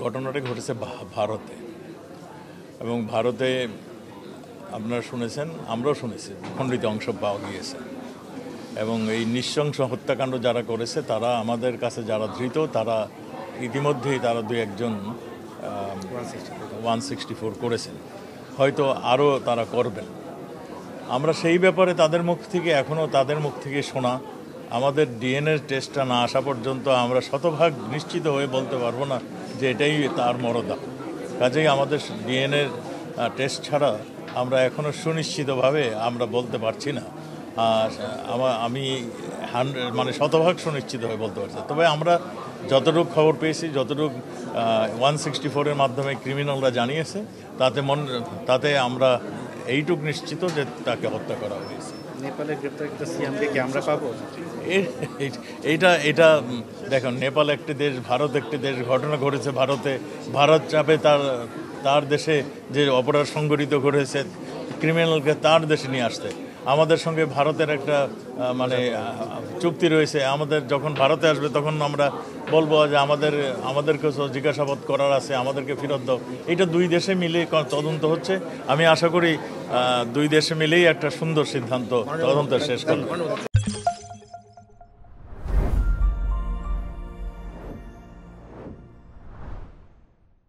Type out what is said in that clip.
ঘটনাটা ঘটেছে ভারতে, এবং ভারতে আপনারা শুনেছেন, আমরাও শুনেছি, খণ্ডিত অংশ পাওয়া গিয়েছে। এবং এই নৃশংস হত্যাকাণ্ড যারা করেছে তারা আমাদের কাছে যারা ধৃত, তারা ইতিমধ্যেই তারা দুই একজন 164 করেছেন, হয়তো আরও তারা করবেন। আমরা সেই ব্যাপারে তাদের মুখ থেকে শোনা, আমাদের ডিএনএ টেস্টটা না আসা পর্যন্ত আমরা শতভাগ নিশ্চিত হয়ে বলতে পারবো না যে এটাই তার মরদেহ। কাজেই আমাদের ডিএনএ টেস্ট ছাড়া আমরা এখনও সুনিশ্চিতভাবে আমরা বলতে পারছি না। আমি শতভাগ সুনিশ্চিত হয়ে বলতে পারছি। তবে আমরা যতটুকু খবর পেয়েছি, যতটুকু 164-এর মাধ্যমে ক্রিমিনালরা জানিয়েছে, তাতে আমরা এইটুকু নিশ্চিত যে তাকে হত্যা করা হয়েছে। নেপালের গ্রেপ্তারকৃত সিয়ামকে কি আমরা পাবো? এটা দেখুন, নেপাল একটি দেশ, ভারত একটি দেশ, ঘটনা ঘটেছে ভারতে। ভারত চাপে তার দেশে যে অপরাধ সংঘটিত করেছে ক্রিমিনালকে তার দেশে নিয়ে আসতে। আমাদের সঙ্গে ভারতের একটা চুক্তি রয়েছে। আমাদের যখন ভারতে আসবে তখন আমরা বলবো যে আমাদেরকে জিজ্ঞাসাবাদ করার আছে, আমাদেরকে ফেরত দাও। এটা দুই দেশে মিলে তদন্ত হচ্ছে। আমি আশা করি দুই দেশে মিলেই একটা সুন্দর সিদ্ধান্ত তদন্ত শেষ করবে।